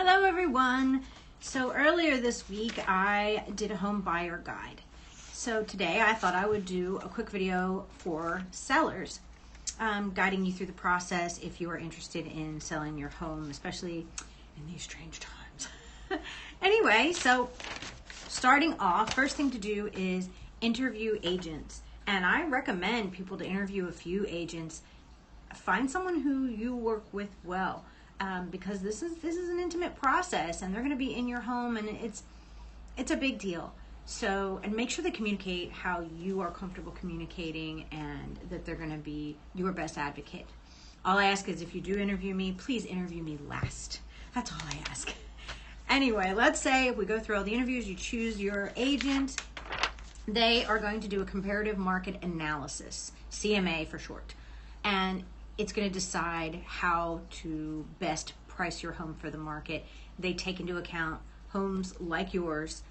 Hello everyone. So earlier this week I did a home buyer guide. So today I thought I would do a quick video for sellers, guiding you through the process if you are interested in selling your home, especially in these strange times. Anyway, so starting off, first thing to do is interview agents. And I recommend people to interview a few agents. Find someone who you work with well. Because this is an intimate process, and they're going to be in your home, and it's a big deal. So, and make sure they communicate how you are comfortable communicating, and that they're going to be your best advocate. All I ask is if you do interview me, please interview me last. That's all I ask. Anyway, let's say if we go through all the interviews, you choose your agent. They are going to do a comparative market analysis, CMA for short, and it's going to decide how to best price your home for the market. They take into account homes like yours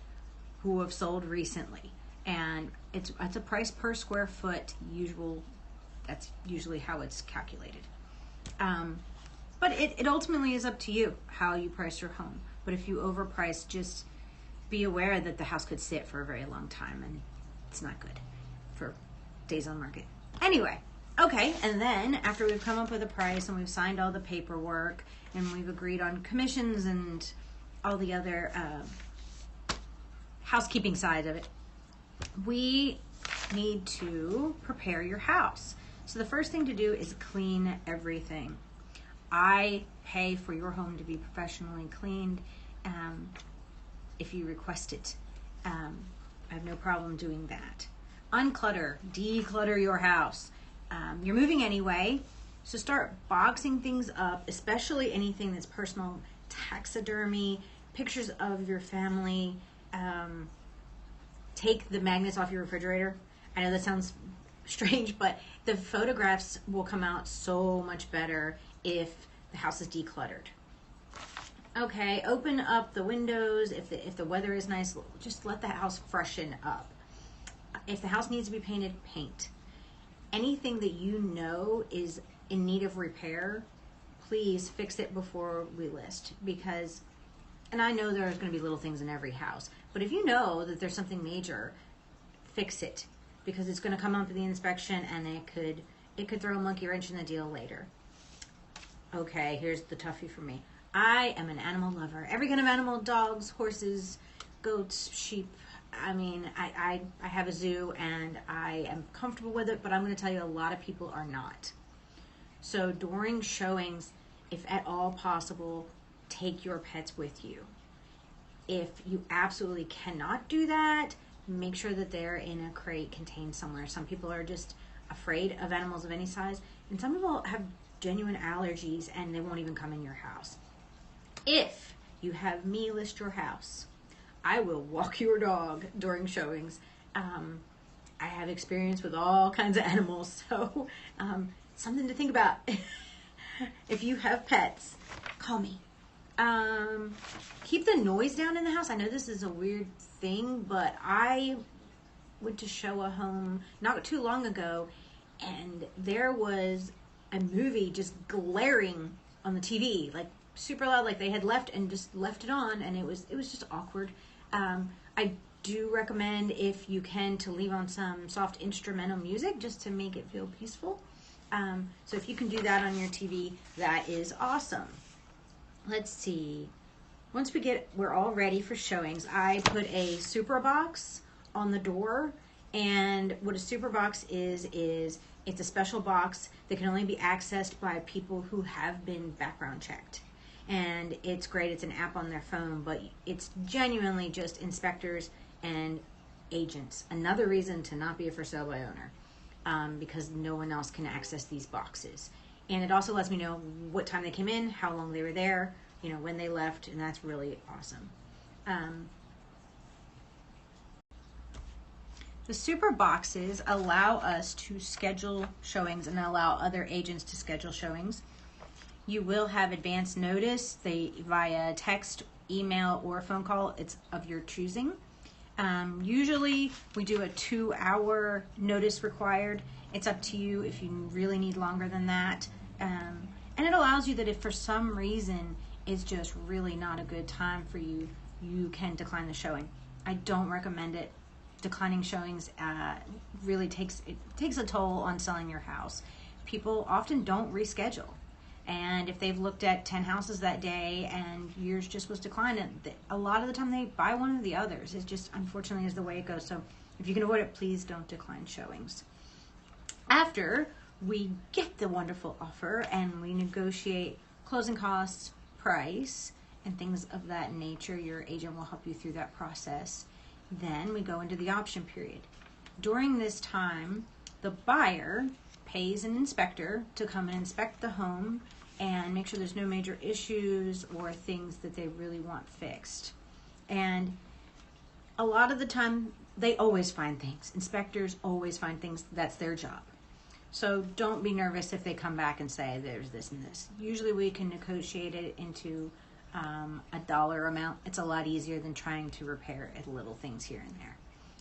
who have sold recently, and it's a price per square foot. That's usually how it's calculated. But it ultimately is up to you how you price your home. But if you overprice, just be aware that the house could sit for a very long time, and it's not good for days on market. Anyway. Okay, and then after we've come up with a price and we've signed all the paperwork and we've agreed on commissions and all the other housekeeping side of it, we need to prepare your house. So the first thing to do is clean everything. I pay for your home to be professionally cleaned if you request it. I have no problem doing that. Unclutter, declutter your house. You're moving anyway, so start boxing things up, especially anything that's personal, taxidermy, pictures of your family. Take the magnets off your refrigerator. I know that sounds strange, but the photographs will come out so much better if the house is decluttered. Okay, open up the windows. If the weather is nice, just let the house freshen up. If the house needs to be painted, paint. Anything that you know is in need of repair, please fix it before we list. Because, and I know there's going to be little things in every house, but if you know that there's something major, fix it, because it's going to come up in the inspection and it could throw a monkey wrench in the deal later. Okay, here's the toughie for me. I am an animal lover. Every kind of animal: dogs, horses, goats, sheep. I mean, I have a zoo and I am comfortable with it, but I'm going to tell you a lot of people are not. So during showings, if at all possible, take your pets with you. If you absolutely cannot do that, make sure that they're in a crate contained somewhere. Some people are just afraid of animals of any size, and some people have genuine allergies and they won't even come in your house. If you have me list your house, I will walk your dog during showings. I have experience with all kinds of animals, so something to think about. If you have pets, call me. Keep the noise down in the house. I know this is a weird thing, but I went to show a home not too long ago, and there was a movie just glaring on the TV, like super loud, like they had left it on, and it was just awkward. I do recommend, if you can, to leave on some soft instrumental music just to make it feel peaceful. So if you can do that on your TV, that is awesome. Let's see. Once we're all ready for showings, I put a super box on the door, and what a super box is it's a special box that can only be accessed by people who have been background checked. And it's great. It's an app on their phone, but it's genuinely just inspectors and agents. Another reason to not be a for sale by owner, because no one else can access these boxes. And it also lets me know what time they came in, how long they were there, when they left, and that's really awesome. The super boxes allow us to schedule showings and allow other agents to schedule showings. You will have advance notice via text, email, or phone call. It's of your choosing. Usually we do a 2-hour notice required. It's up to you if you really need longer than that. And it allows you that if for some reason is just really not a good time for you, you can decline the showing. I don't recommend it. Declining showings really takes a toll on selling your house. People often don't reschedule. And if they've looked at 10 houses that day and yours just was declined, a lot of the time they buy one of the others. It's just, unfortunately, is the way it goes. So if you can avoid it, please don't decline showings. After we get the wonderful offer and we negotiate closing costs, price, and things of that nature, your agent will help you through that process. Then we go into the option period. During this time, the buyer pays an inspector to come and inspect the home and make sure there's no major issues or things that they really want fixed. And a lot of the time, they always find things. Inspectors always find things. That's their job. So don't be nervous if they come back and say there's this and this. Usually we can negotiate it into a dollar amount. It's a lot easier than trying to repair little things here and there.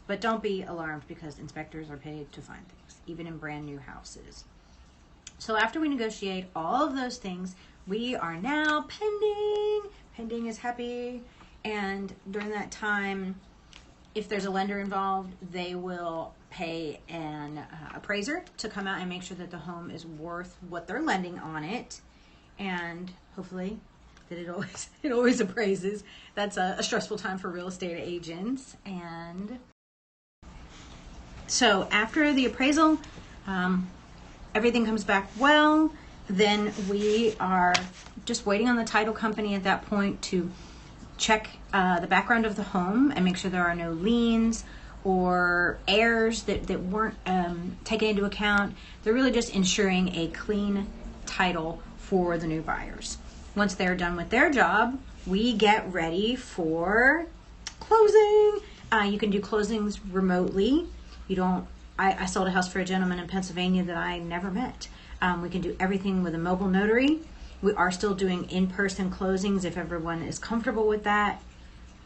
But don't be alarmed, because inspectors are paid to find things, even in brand new houses. So after we negotiate all of those things, we are now pending. Pending is happy. And during that time, if there's a lender involved, they will pay an appraiser to come out and make sure that the home is worth what they're lending on it. And hopefully that it always appraises. That's a stressful time for real estate agents. And so after the appraisal, everything comes back well. Then we are just waiting on the title company at that point to check the background of the home and make sure there are no liens or errors that weren't taken into account. They're really just ensuring a clean title for the new buyers. Once they're done with their job, we get ready for closing. You can do closings remotely. I sold a house for a gentleman in Pennsylvania that I never met. We can do everything with a mobile notary. We are still doing in-person closings if everyone is comfortable with that.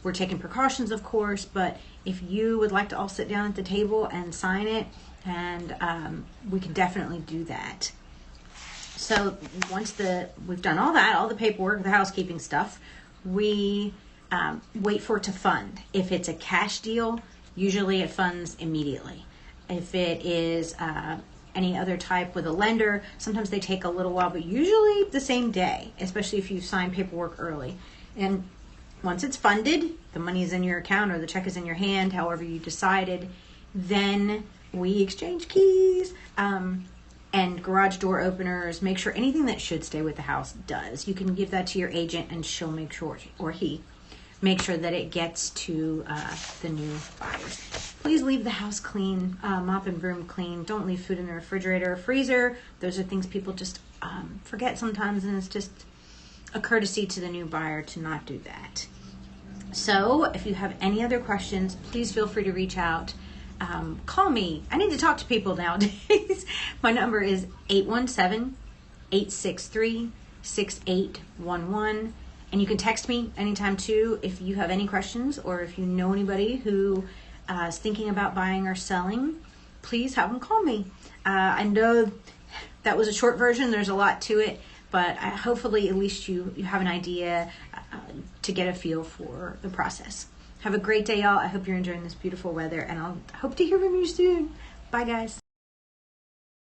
We're taking precautions, of course, but if you would like to all sit down at the table and sign it, and we can definitely do that. So once we've done all that, all the paperwork, the housekeeping stuff, we wait for it to fund. If it's a cash deal, usually it funds immediately. If it is any other type with a lender, sometimes they take a little while, but usually the same day, especially if you sign paperwork early. And once it's funded, the money is in your account or the check is in your hand, however you decided, then we exchange keys and garage door openers. Make sure anything that should stay with the house does. You can give that to your agent and she'll make sure, or he, make sure that it gets to the new buyers. Please leave the house clean, mop and broom clean. Don't leave food in the refrigerator or freezer. Those are things people just forget sometimes, and it's just a courtesy to the new buyer to not do that. So if you have any other questions, please feel free to reach out. Call me. I need to talk to people nowadays. My number is 817-863-6811. And you can text me anytime too if you have any questions, or if you know anybody who is thinking about buying or selling, please have them call me. I know that was a short version. There's a lot to it, but hopefully at least you have an idea to get a feel for the process. Have a great day, y'all. I hope you're enjoying this beautiful weather, and I'll hope to hear from you soon. Bye, guys.